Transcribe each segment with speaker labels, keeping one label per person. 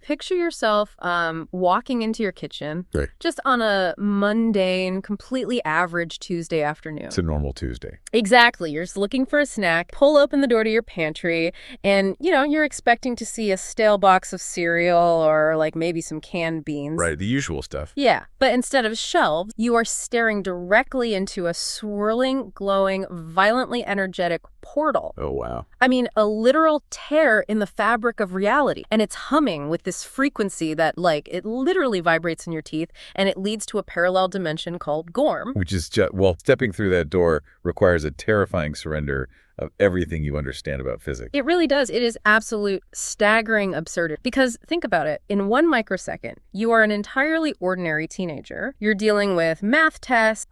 Speaker 1: Picture yourself walking into your kitchen
Speaker 2: Right.
Speaker 1: just on a mundane, completely average Tuesday afternoon.
Speaker 2: It's a normal Tuesday.
Speaker 1: Exactly. You're just looking for a snack, pull open the door to your pantry, and, you're expecting to see a stale box of cereal or like maybe some canned beans.
Speaker 2: Right, the usual stuff.
Speaker 1: Yeah, but instead of shelves, you are staring directly into a swirling, glowing, violently energetic portal.
Speaker 2: Oh, wow.
Speaker 1: I mean, a literal tear in the fabric of reality. And it's humming with this frequency that, it literally vibrates in your teeth, and it leads to a parallel dimension called Gorm.
Speaker 2: Which is stepping through that door requires a terrifying surrender of everything you understand about physics.
Speaker 1: It really does. It is absolute staggering absurdity. Because think about it. In 1 microsecond, you are an entirely ordinary teenager. You're dealing with math tests,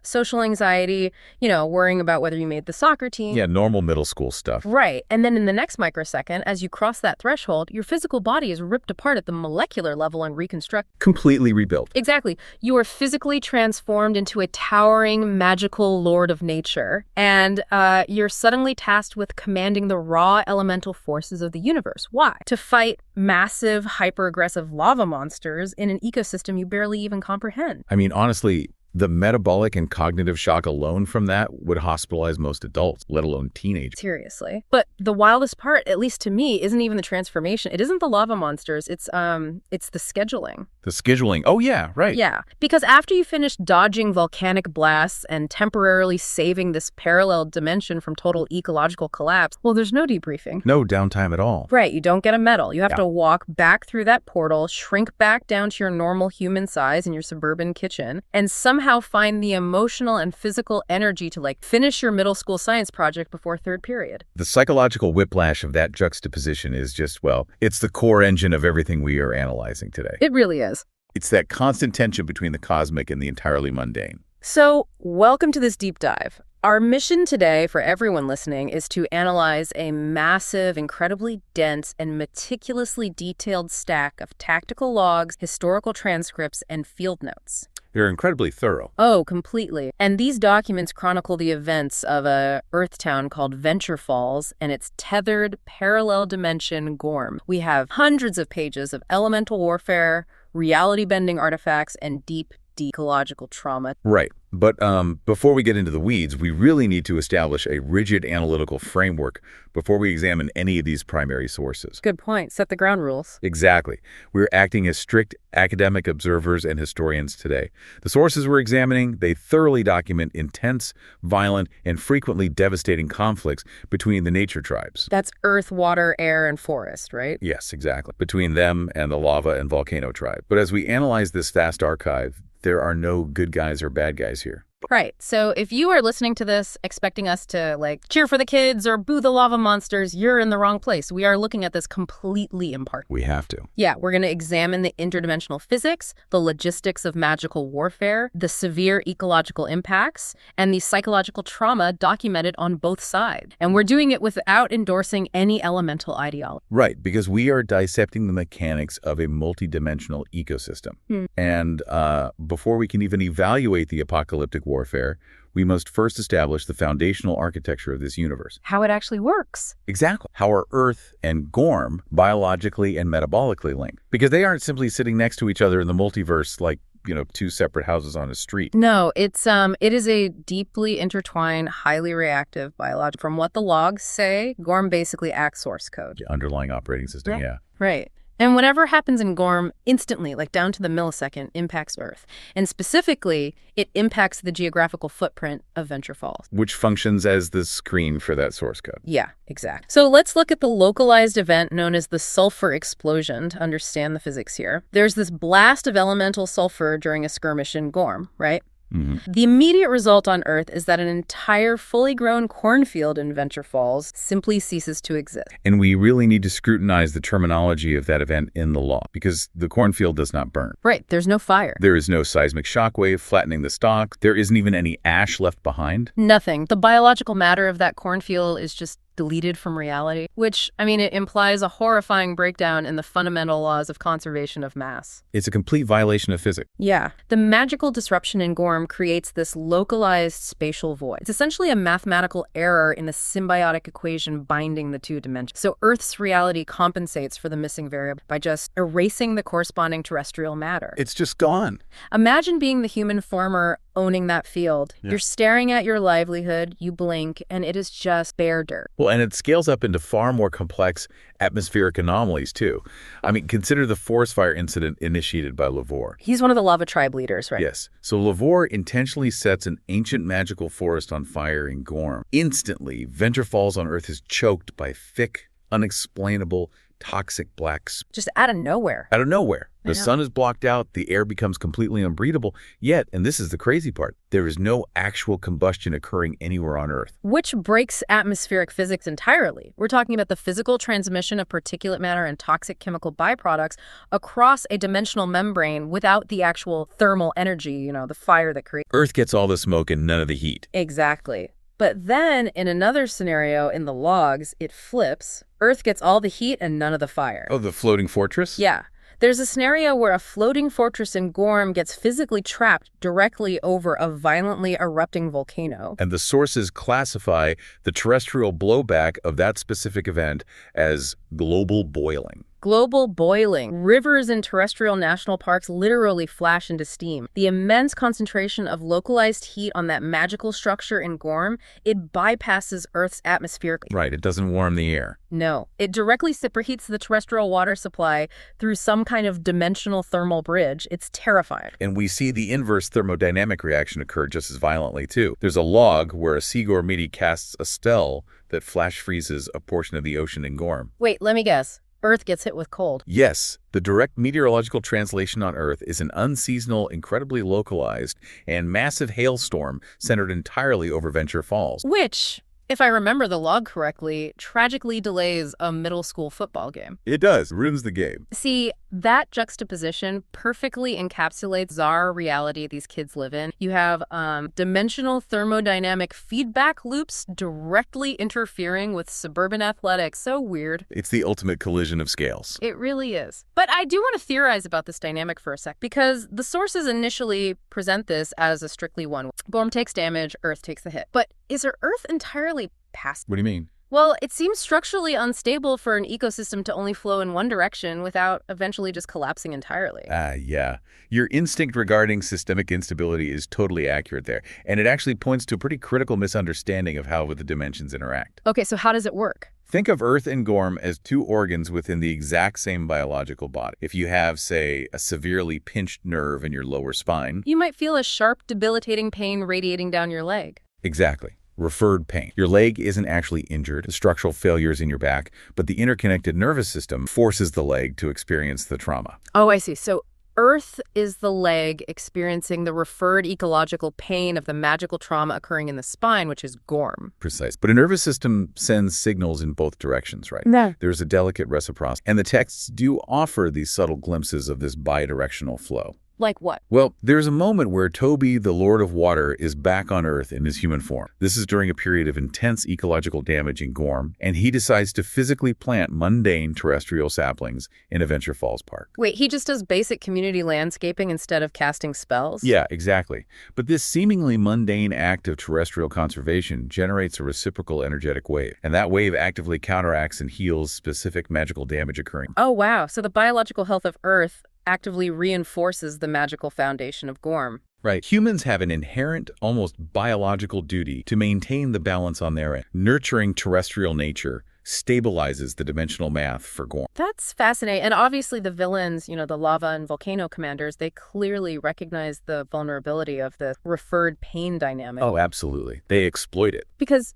Speaker 1: social anxiety, worrying about whether you made the soccer team.
Speaker 2: Yeah, normal middle school stuff.
Speaker 1: Right. And then in the next microsecond, as you cross that threshold, your physical body is ripped apart at the molecular level and reconstructed.
Speaker 2: Completely rebuilt.
Speaker 1: Exactly. You are physically transformed into a towering, magical lord of nature. And you're suddenly tasked with commanding the raw elemental forces of the universe. Why? To fight massive, hyper-aggressive lava monsters in an ecosystem you barely even comprehend.
Speaker 2: I mean, honestly, the metabolic and cognitive shock alone from that would hospitalize most adults, let alone teenagers.
Speaker 1: Seriously. But the wildest part, at least to me, isn't even the transformation. It isn't the lava monsters. It's the scheduling.
Speaker 2: The scheduling. Oh, yeah, right.
Speaker 1: Yeah. Because after you finish dodging volcanic blasts and temporarily saving this parallel dimension from total ecological collapse, well, there's no debriefing.
Speaker 2: No downtime at all.
Speaker 1: Right. You don't get a medal. You have to walk back through that portal, shrink back down to your normal human size in your suburban kitchen, and somehow find the emotional and physical energy to finish your middle school science project before third period.
Speaker 2: The psychological whiplash of that juxtaposition is just, it's the core engine of everything we are analyzing today.
Speaker 1: It really is.
Speaker 2: It's that constant tension between the cosmic and the entirely mundane.
Speaker 1: So, welcome to this deep dive. Our mission today for everyone listening is to analyze a massive, incredibly dense, and meticulously detailed stack of tactical logs, historical transcripts, and field notes.
Speaker 2: They're incredibly thorough.
Speaker 1: Oh, completely. And these documents chronicle the events of a Earth town called Venture Falls and its tethered parallel dimension Gorm. We have hundreds of pages of elemental warfare, reality-bending artifacts, and deep ecological trauma.
Speaker 2: Right. But before we get into the weeds, we really need to establish a rigid analytical framework before we examine any of these primary sources.
Speaker 1: Good point. Set the ground rules.
Speaker 2: Exactly. We're acting as strict academic observers and historians today. The sources we're examining, they thoroughly document intense, violent, and frequently devastating conflicts between the nature tribes.
Speaker 1: That's earth, water, air, and forest, right?
Speaker 2: Yes, exactly. Between them and the lava and volcano tribe. But as we analyze this vast archive, there are no good guys or bad guys here.
Speaker 1: Right. So if you are listening to this expecting us to cheer for the kids or boo the lava monsters, you're in the wrong place. We are looking at this completely impartially.
Speaker 2: We have to.
Speaker 1: Yeah, we're going to examine the interdimensional physics, the logistics of magical warfare, the severe ecological impacts, and the psychological trauma documented on both sides. And we're doing it without endorsing any elemental ideology.
Speaker 2: Right, because we are dissecting the mechanics of a multidimensional ecosystem. And before we can even evaluate the apocalyptic warfare, we must first establish the foundational architecture of this universe.
Speaker 1: How it actually works.
Speaker 2: Exactly. How are Earth and Gorm biologically and metabolically linked? Because they aren't simply sitting next to each other in the multiverse like, two separate houses on a street.
Speaker 1: No, it is a deeply intertwined, highly reactive biological. From what the logs say, Gorm basically acts source code.
Speaker 2: The underlying operating system, yeah.
Speaker 1: Right. And whatever happens in Gorm instantly, down to the millisecond, impacts Earth. And specifically, it impacts the geographical footprint of Venture Falls.
Speaker 2: Which functions as the screen for that source code.
Speaker 1: Yeah, exactly. So let's look at the localized event known as the sulfur explosion to understand the physics here. There's this blast of elemental sulfur during a skirmish in Gorm, right?
Speaker 2: Mm-hmm.
Speaker 1: The immediate result on Earth is that an entire fully grown cornfield in Venture Falls simply ceases to exist.
Speaker 2: And we really need to scrutinize the terminology of that event in the law, because the cornfield does not burn.
Speaker 1: Right, there's no fire.
Speaker 2: There is no seismic shockwave flattening the stalk. There isn't even any ash left behind.
Speaker 1: Nothing. The biological matter of that cornfield is just deleted from reality, which, I mean, it implies a horrifying breakdown in the fundamental laws of conservation of mass.
Speaker 2: It's a complete violation of physics.
Speaker 1: Yeah. The magical disruption in Gorm creates this localized spatial void. It's essentially a mathematical error in the symbiotic equation binding the two dimensions. So Earth's reality compensates for the missing variable by just erasing the corresponding terrestrial matter.
Speaker 2: It's just gone.
Speaker 1: Imagine being the human farmer owning that field. Yeah. You're staring at your livelihood, you blink, and it is just bare dirt.
Speaker 2: Well, and it scales up into far more complex atmospheric anomalies, too. I mean, consider the forest fire incident initiated by Lavore.
Speaker 1: He's one of the lava tribe leaders, right?
Speaker 2: Yes. So Lavore intentionally sets an ancient magical forest on fire in Gorm. Instantly, Venture Falls on Earth is choked by thick, unexplainable, toxic black smoke.
Speaker 1: Just out of nowhere.
Speaker 2: Out of nowhere. The sun is blocked out, the air becomes completely unbreathable, yet, and this is the crazy part, there is no actual combustion occurring anywhere on Earth.
Speaker 1: Which breaks atmospheric physics entirely. We're talking about the physical transmission of particulate matter and toxic chemical byproducts across a dimensional membrane without the actual thermal energy, the fire that creates.
Speaker 2: Earth gets all the smoke and none of the heat.
Speaker 1: Exactly. But then, in another scenario in the logs, it flips. Earth gets all the heat and none of the fire.
Speaker 2: Oh, the floating fortress?
Speaker 1: Yeah. There's a scenario where a floating fortress in Gorm gets physically trapped directly over a violently erupting volcano.
Speaker 2: And the sources classify the terrestrial blowback of that specific event as global boiling.
Speaker 1: Global boiling. Rivers in terrestrial national parks literally flash into steam. The immense concentration of localized heat on that magical structure in Gorm, it bypasses Earth's atmosphere.
Speaker 2: Right, it doesn't warm the air.
Speaker 1: No, it directly superheats the terrestrial water supply through some kind of dimensional thermal bridge. It's terrifying.
Speaker 2: And we see the inverse thermodynamic reaction occur just as violently, too. There's a log where a sea Gormiti casts a spell that flash freezes a portion of the ocean in Gorm.
Speaker 1: Wait, let me guess. Earth gets hit with cold.
Speaker 2: Yes, the direct meteorological translation on Earth is an unseasonal, incredibly localized, and massive hailstorm centered entirely over Venture Falls.
Speaker 1: Which, if I remember the log correctly, tragically delays a middle school football game.
Speaker 2: It does. Ruins the game.
Speaker 1: See, that juxtaposition perfectly encapsulates bizarre reality these kids live in. You have dimensional thermodynamic feedback loops directly interfering with suburban athletics. So weird.
Speaker 2: It's the ultimate collision of scales.
Speaker 1: It really is. But I do want to theorize about this dynamic for a sec, because the sources initially present this as a strictly one. Gorm takes damage, Earth takes the hit. But is our Earth entirely passive?
Speaker 2: What do you mean?
Speaker 1: Well, it seems structurally unstable for an ecosystem to only flow in one direction without eventually just collapsing entirely.
Speaker 2: Yeah. Your instinct regarding systemic instability is totally accurate there. And it actually points to a pretty critical misunderstanding of how the dimensions interact.
Speaker 1: Okay, so how does it work?
Speaker 2: Think of Earth and Gorm as two organs within the exact same biological body. If you have, say, a severely pinched nerve in your lower spine,
Speaker 1: you might feel a sharp, debilitating pain radiating down your leg.
Speaker 2: Exactly. Referred pain. Your leg isn't actually injured, the structural failure is in your back, but the interconnected nervous system forces the leg to experience the trauma.
Speaker 1: Oh, I see. So Earth is the leg experiencing the referred ecological pain of the magical trauma occurring in the spine, which is Gorm.
Speaker 2: Precise. But a nervous system sends signals in both directions, right?
Speaker 1: Yeah.
Speaker 2: There's a delicate reciprocity. And the texts do offer these subtle glimpses of this bidirectional flow.
Speaker 1: Like what?
Speaker 2: Well, there's a moment where Toby, the Lord of Water, is back on Earth in his human form. This is during a period of intense ecological damage in Gorm, and he decides to physically plant mundane terrestrial saplings in a Venture Falls park.
Speaker 1: Wait, he just does basic community landscaping instead of casting spells?
Speaker 2: Yeah, exactly. But this seemingly mundane act of terrestrial conservation generates a reciprocal energetic wave, and that wave actively counteracts and heals specific magical damage occurring.
Speaker 1: Oh, wow. So the biological health of Earth actively reinforces the magical foundation of Gorm.
Speaker 2: Right. Humans have an inherent, almost biological duty to maintain the balance on their end. Nurturing terrestrial nature stabilizes the dimensional math for Gorm.
Speaker 1: That's fascinating. And obviously the villains, the lava and volcano commanders, they clearly recognize the vulnerability of the referred pain dynamic.
Speaker 2: Oh, absolutely. They exploit it.
Speaker 1: Because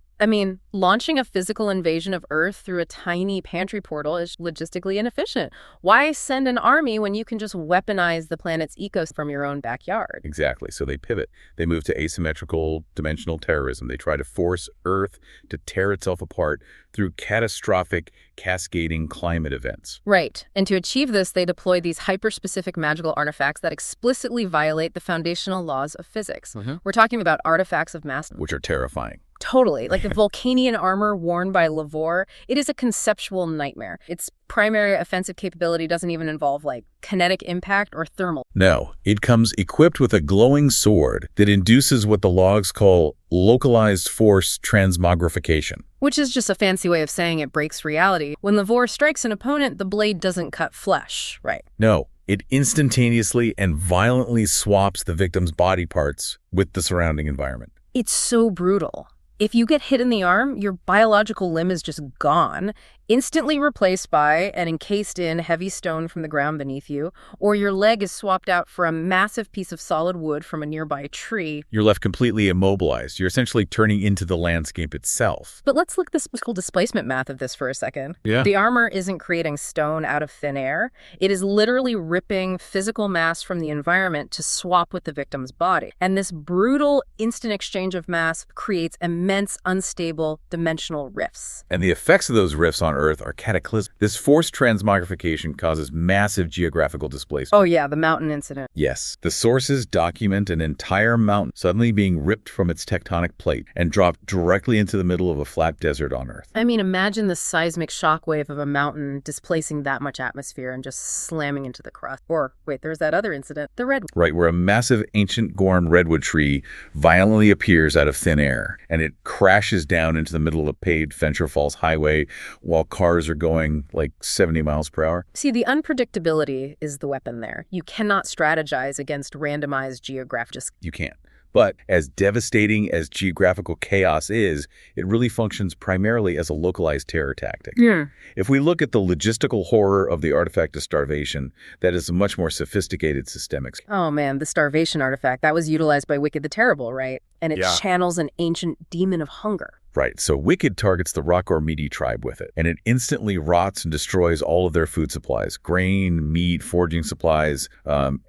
Speaker 1: launching a physical invasion of Earth through a tiny pantry portal is logistically inefficient. Why send an army when you can just weaponize the planet's ecosystem from your own backyard?
Speaker 2: Exactly. So they pivot. They move to asymmetrical dimensional terrorism. They try to force Earth to tear itself apart through catastrophic, cascading climate events.
Speaker 1: Right. And to achieve this, they deploy these hyper-specific magical artifacts that explicitly violate the foundational laws of physics. We're talking about artifacts of mass,
Speaker 2: which are terrifying.
Speaker 1: Totally. Like the Vulcanian armor worn by Lavore, it is a conceptual nightmare. Its primary offensive capability doesn't even involve like kinetic impact or thermal.
Speaker 2: No, it comes equipped with a glowing sword that induces what the logs call localized force transmogrification.
Speaker 1: Which is just a fancy way of saying it breaks reality. When Lavore strikes an opponent, the blade doesn't cut flesh, right?
Speaker 2: No, it instantaneously and violently swaps the victim's body parts with the surrounding environment.
Speaker 1: It's so brutal. If you get hit in the arm, your biological limb is just gone, instantly replaced by and encased in heavy stone from the ground beneath you, or your leg is swapped out for a massive piece of solid wood from a nearby tree.
Speaker 2: You're left completely immobilized. You're essentially turning into the landscape itself.
Speaker 1: But let's look at the physical displacement math of this for a second.
Speaker 2: Yeah.
Speaker 1: The armor isn't creating stone out of thin air. It is literally ripping physical mass from the environment to swap with the victim's body. And this brutal instant exchange of mass creates immense unstable dimensional rifts.
Speaker 2: And the effects of those rifts on Earth are cataclysmic. This forced transmogrification causes massive geographical displacement.
Speaker 1: Oh yeah, the mountain incident.
Speaker 2: Yes. The sources document an entire mountain suddenly being ripped from its tectonic plate and dropped directly into the middle of a flat desert on Earth.
Speaker 1: I mean, imagine the seismic shockwave of a mountain displacing that much atmosphere and just slamming into the crust. Or, wait, there's that other incident, the redwood.
Speaker 2: Right, where a massive ancient Gorm redwood tree violently appears out of thin air, and it crashes down into the middle of a paved Venture Falls highway while cars are going like 70 miles per hour.
Speaker 1: See, the unpredictability is the weapon there. You cannot strategize against randomized geographic.
Speaker 2: You can't. But as devastating as geographical chaos is, it really functions primarily as a localized terror tactic.
Speaker 1: Yeah.
Speaker 2: If we look at the logistical horror of the artifact of starvation, that is a much more sophisticated systemic.
Speaker 1: Oh man, the starvation artifact, that was utilized by Wicked the Terrible, right? And it channels an ancient demon of hunger.
Speaker 2: Right, so Wicked targets the Gormiti tribe with it, and it instantly rots and destroys all of their food supplies. Grain, meat, foraging supplies,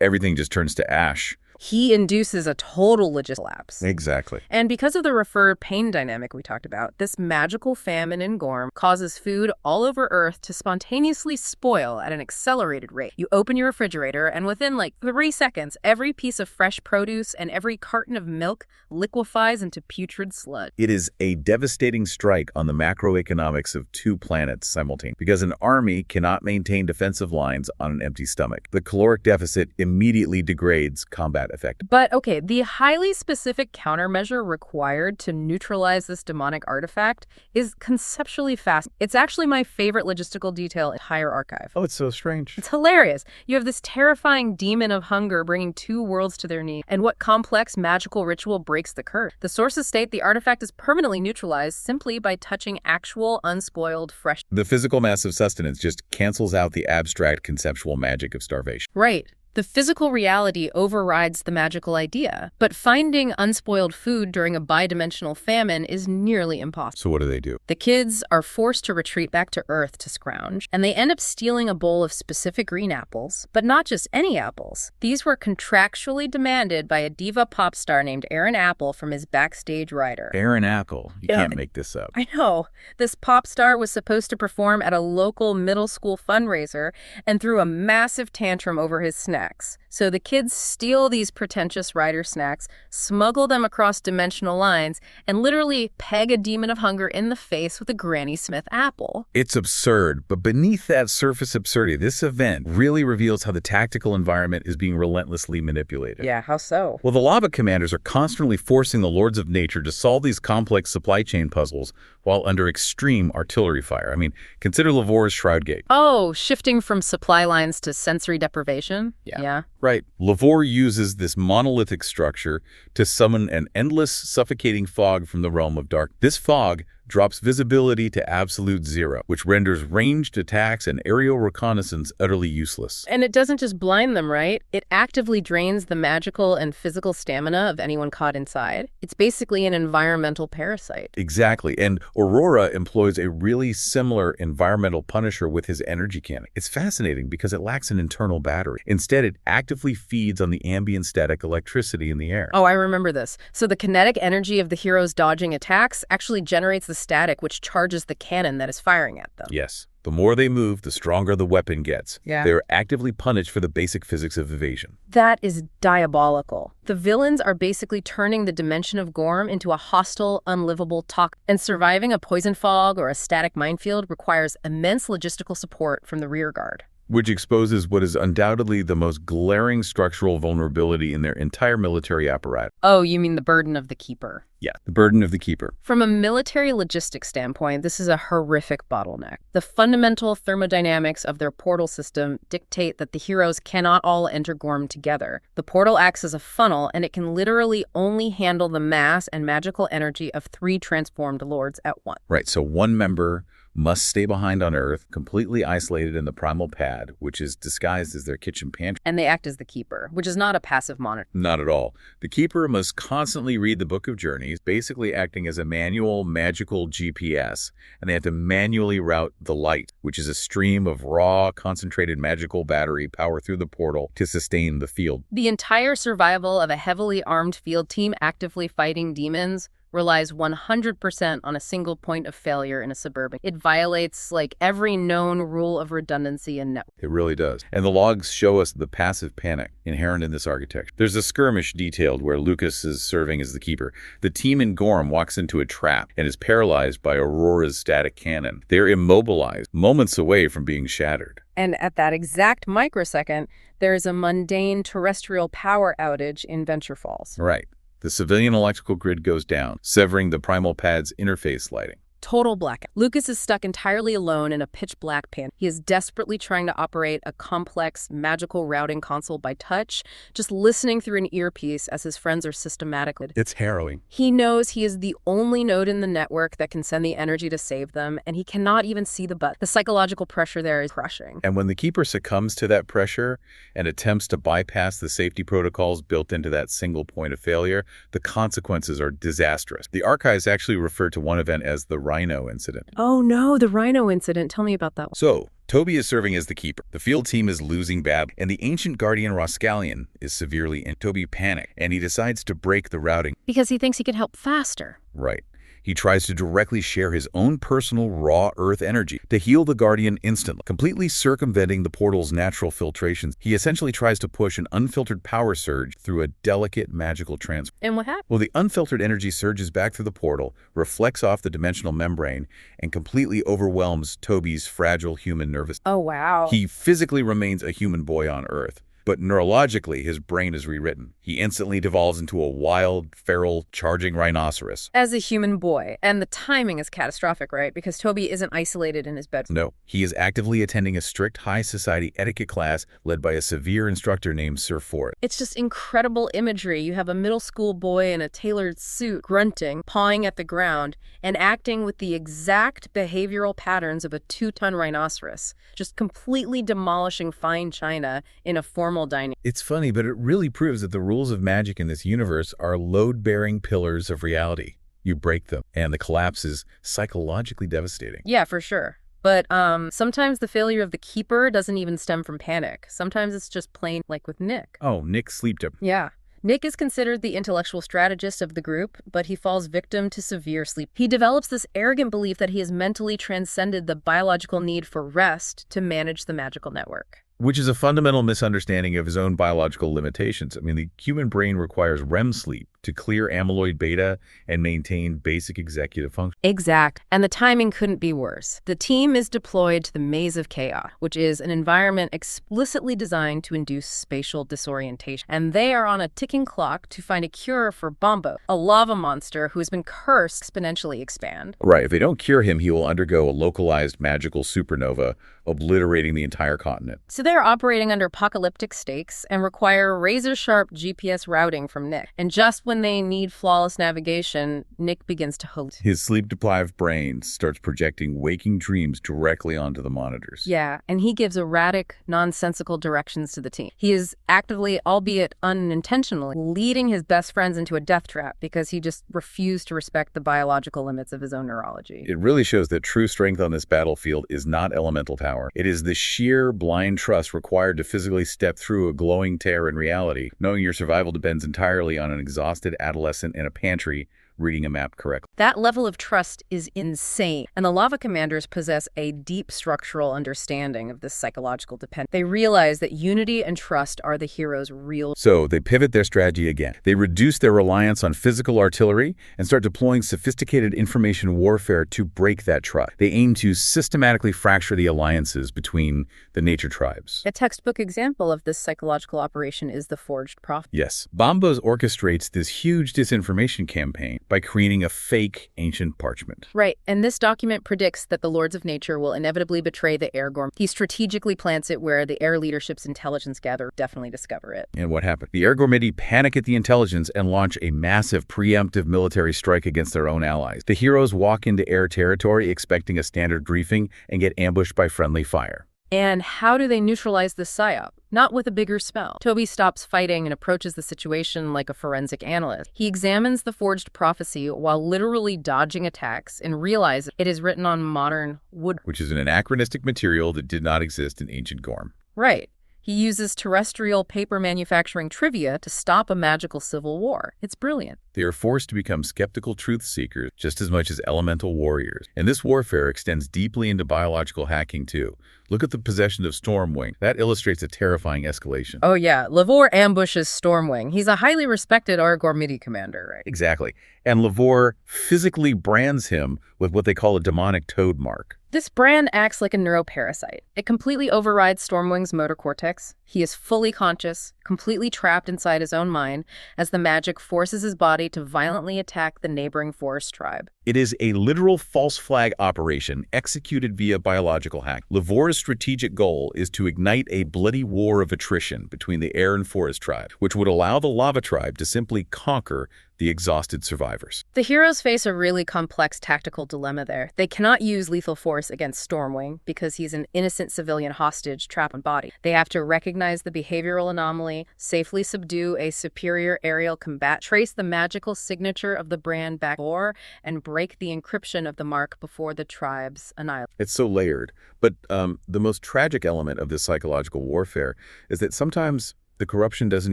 Speaker 2: everything just turns to ash.
Speaker 1: He induces a total logistical collapse.
Speaker 2: Exactly.
Speaker 1: And because of the referred pain dynamic we talked about, this magical famine in Gorm causes food all over Earth to spontaneously spoil at an accelerated rate. You open your refrigerator, and within like 3 seconds, every piece of fresh produce and every carton of milk liquefies into putrid sludge.
Speaker 2: It is a devastating strike on the macroeconomics of 2 planets simultaneously, because an army cannot maintain defensive lines on an empty stomach. The caloric deficit immediately degrades combat effect.
Speaker 1: But okay, the highly specific countermeasure required to neutralize this demonic artifact is conceptually fast. It's actually my favorite logistical detail in the entire archive.
Speaker 2: Oh, it's so strange.
Speaker 1: It's hilarious. You have this terrifying demon of hunger bringing 2 worlds to their knees. And what complex magical ritual breaks the curse? The sources state the artifact is permanently neutralized simply by touching actual, unspoiled, fresh.
Speaker 2: The physical mass of sustenance just cancels out the abstract conceptual magic of starvation.
Speaker 1: Right. The physical reality overrides the magical idea, but finding unspoiled food during a bidimensional famine is nearly impossible.
Speaker 2: So what do?
Speaker 1: The kids are forced to retreat back to Earth to scrounge, and they end up stealing a bowl of specific green apples, but not just any apples. These were contractually demanded by a diva pop star named Aaron Apple from his backstage rider.
Speaker 2: Aaron Apple. You can't make this up.
Speaker 1: I know. This pop star was supposed to perform at a local middle school fundraiser and threw a massive tantrum over his snacks. So the kids steal these pretentious rider snacks, smuggle them across dimensional lines, and literally peg a demon of hunger in the face with a Granny Smith apple.
Speaker 2: It's absurd, but beneath that surface absurdity, this event really reveals how the tactical environment is being relentlessly manipulated.
Speaker 1: Yeah, how so?
Speaker 2: Well, the lava commanders are constantly forcing the lords of nature to solve these complex supply chain puzzles while under extreme artillery fire. I mean, consider Lavore's Shroud Gate.
Speaker 1: Oh, shifting from supply lines to sensory deprivation? Yeah.
Speaker 2: Right. Lavore uses this monolithic structure to summon an endless, suffocating fog from the realm of dark. This fog drops visibility to absolute 0, which renders ranged attacks and aerial reconnaissance utterly useless.
Speaker 1: And it doesn't just blind them, right? It actively drains the magical and physical stamina of anyone caught inside. It's basically an environmental parasite.
Speaker 2: Exactly. And Aurora employs a really similar environmental punisher with his energy cannon. It's fascinating because it lacks an internal battery. Instead, it actively feeds on the ambient static electricity in the air.
Speaker 1: Oh, I remember this. So the kinetic energy of the heroes dodging attacks actually generates the static which charges the cannon that is firing at them.
Speaker 2: Yes. The more they move, the stronger the weapon gets.
Speaker 1: Yeah.
Speaker 2: They're actively punished for the basic physics of evasion.
Speaker 1: That is diabolical. The villains are basically turning the dimension of Gorm into a hostile, unlivable toxic, and surviving a poison fog or a static minefield requires immense logistical support from the rearguard.
Speaker 2: Which exposes what is undoubtedly the most glaring structural vulnerability in their entire military apparatus.
Speaker 1: Oh, you mean the burden of the Keeper?
Speaker 2: Yeah, the burden of the Keeper.
Speaker 1: From a military logistics standpoint, this is a horrific bottleneck. The fundamental thermodynamics of their portal system dictate that the heroes cannot all enter Gorm together. The portal acts as a funnel, and it can literally only handle the mass and magical energy of 3 transformed lords at once.
Speaker 2: Right, so one member must stay behind on Earth, completely isolated in the primal pad, which is disguised as their kitchen pantry.
Speaker 1: And they act as the Keeper, which is not a passive monitor.
Speaker 2: Not at all. The Keeper must constantly read the Book of Journeys, basically acting as a manual magical GPS, and they have to manually route the light, which is a stream of raw, concentrated magical battery power through the portal to sustain the field.
Speaker 1: The entire survival of a heavily armed field team actively fighting demons relies 100% on a single point of failure in a suburban. It violates, every known rule of redundancy and network.
Speaker 2: It really does. And the logs show us the passive panic inherent in this architecture. There's a skirmish detailed where Lucas is serving as the Keeper. The team in Gorm walks into a trap and is paralyzed by Aurora's static cannon. They're immobilized, moments away from being shattered.
Speaker 1: And at that exact microsecond, there is a mundane terrestrial power outage in Venture Falls.
Speaker 2: Right. The civilian electrical grid goes down, severing the primal pad's interface lighting.
Speaker 1: Total blackout. Lucas is stuck entirely alone in a pitch-black pan. He is desperately trying to operate a complex, magical routing console by touch, just listening through an earpiece as his friends are systematically.
Speaker 2: It's harrowing.
Speaker 1: He knows he is the only node in the network that can send the energy to save them, and he cannot even see the button. The psychological pressure there is crushing.
Speaker 2: And when the Keeper succumbs to that pressure and attempts to bypass the safety protocols built into that single point of failure, the consequences are disastrous. The archives actually refer to one event as the Rhino incident.
Speaker 1: Oh no, the Rhino incident. Tell me about that one.
Speaker 2: So, Toby is serving as the Keeper. The field team is losing badly, and the ancient guardian Roskalion is severely in. Toby panics, and he decides to break the routing.
Speaker 1: Because he thinks he can help faster.
Speaker 2: Right. He tries to directly share his own personal raw Earth energy to heal the Guardian instantly, completely circumventing the portal's natural filtrations. He essentially tries to push an unfiltered power surge through a delicate magical transfer.
Speaker 1: And what happened?
Speaker 2: Well, the unfiltered energy surges back through the portal, reflects off the dimensional membrane, and completely overwhelms Toby's fragile human nervous.
Speaker 1: Oh, wow.
Speaker 2: He physically remains a human boy on Earth, but neurologically, his brain is rewritten. He instantly devolves into a wild, feral, charging rhinoceros.
Speaker 1: As a human boy. And the timing is catastrophic, right? Because Toby isn't isolated in his bedroom.
Speaker 2: No, he is actively attending a strict high society etiquette class led by a severe instructor named Sir Fort.
Speaker 1: It's just incredible imagery. You have a middle school boy in a tailored suit, grunting, pawing at the ground, and acting with the exact behavioral patterns of a 2-ton rhinoceros, just completely demolishing fine china in a formal dining.
Speaker 2: It's funny, but it really proves that the rules of magic in this universe are load-bearing pillars of reality. You break them, and the collapse is psychologically devastating.
Speaker 1: Yeah, for sure. But sometimes the failure of the Keeper doesn't even stem from panic. Sometimes it's just plain, like with Nick.
Speaker 2: Oh, Nick sleeped up.
Speaker 1: Yeah. Nick is considered the intellectual strategist of the group, but he falls victim to severe sleep. He develops this arrogant belief that he has mentally transcended the biological need for rest to manage the magical network.
Speaker 2: Which is a fundamental misunderstanding of his own biological limitations. I mean, the human brain requires REM sleep to clear amyloid beta and maintain basic executive function.
Speaker 1: Exact. And the timing couldn't be worse. The team is deployed to the Maze of Chaos, which is an environment explicitly designed to induce spatial disorientation. And they are on a ticking clock to find a cure for Bombo, a lava monster who has been cursed to exponentially expand.
Speaker 2: Right. If they don't cure him, he will undergo a localized magical supernova, obliterating the entire continent.
Speaker 1: So they're operating under apocalyptic stakes and require razor-sharp GPS routing from Nick. And just when they need flawless navigation, Nick begins to hallucinate.
Speaker 2: His sleep-deprived brain starts projecting waking dreams directly onto the monitors.
Speaker 1: Yeah, and he gives erratic, nonsensical directions to the team. He is actively, albeit unintentionally, leading his best friends into a death trap because he just refused to respect the biological limits of his own neurology.
Speaker 2: It really shows that true strength on this battlefield is not elemental power. It is the sheer, blind trust required to physically step through a glowing tear in reality, knowing your survival depends entirely on an exhausted adolescent in a pantry reading a map correctly.
Speaker 1: That level of trust is insane. And the lava commanders possess a deep structural understanding of this psychological dependence. They realize that unity and trust are the hero's real.
Speaker 2: So they pivot their strategy again. They reduce their reliance on physical artillery and start deploying sophisticated information warfare to break that trust. They aim to systematically fracture the alliances between the nature tribes.
Speaker 1: A textbook example of this psychological operation is the Forged Prophet.
Speaker 2: Yes. Bombos orchestrates this huge disinformation campaign by creating a fake ancient parchment.
Speaker 1: Right, and this document predicts that the Lords of Nature will inevitably betray the air Gorm. He strategically plants it where the air leadership's intelligence gather definitely discover it.
Speaker 2: And what happened? The air Gormiti panic at the intelligence and launch a massive preemptive military strike against their own allies. The heroes walk into air territory expecting a standard briefing and get ambushed by friendly fire.
Speaker 1: And how do they neutralize this psyop? Not with a bigger spell. Toby stops fighting and approaches the situation like a forensic analyst. He examines the forged prophecy while literally dodging attacks and realizes it is written on modern wood,
Speaker 2: which is an anachronistic material that did not exist in ancient Gorm.
Speaker 1: Right. He uses terrestrial paper manufacturing trivia to stop a magical civil war. It's brilliant.
Speaker 2: They are forced to become skeptical truth seekers just as much as elemental warriors. And this warfare extends deeply into biological hacking, too. Look at the possession of Stormwing. That illustrates a terrifying escalation.
Speaker 1: Oh, yeah. Lavore ambushes Stormwing. He's a highly respected Gormiti commander, right?
Speaker 2: Exactly. And Lavore physically brands him with what they call a demonic toad mark.
Speaker 1: This brand acts like a neuroparasite. It completely overrides Stormwing's motor cortex. He is fully conscious, completely trapped inside his own mind, as the magic forces his body to violently attack the neighboring forest tribe.
Speaker 2: It is a literal false flag operation executed via biological hack. Lavore's strategic goal is to ignite a bloody war of attrition between the air and forest tribe, which would allow the lava tribe to simply conquer the exhausted survivors.
Speaker 1: The heroes face a really complex tactical dilemma there. They cannot use lethal force against Stormwing because he's an innocent civilian hostage trapped in body. They have to recognize the behavioral anomaly, safely subdue a superior aerial combat, trace the magical signature of the brand back or, and break the encryption of the mark before the tribe's annihilation.
Speaker 2: It's so layered. But the most tragic element of this psychological warfare is that sometimes the corruption doesn't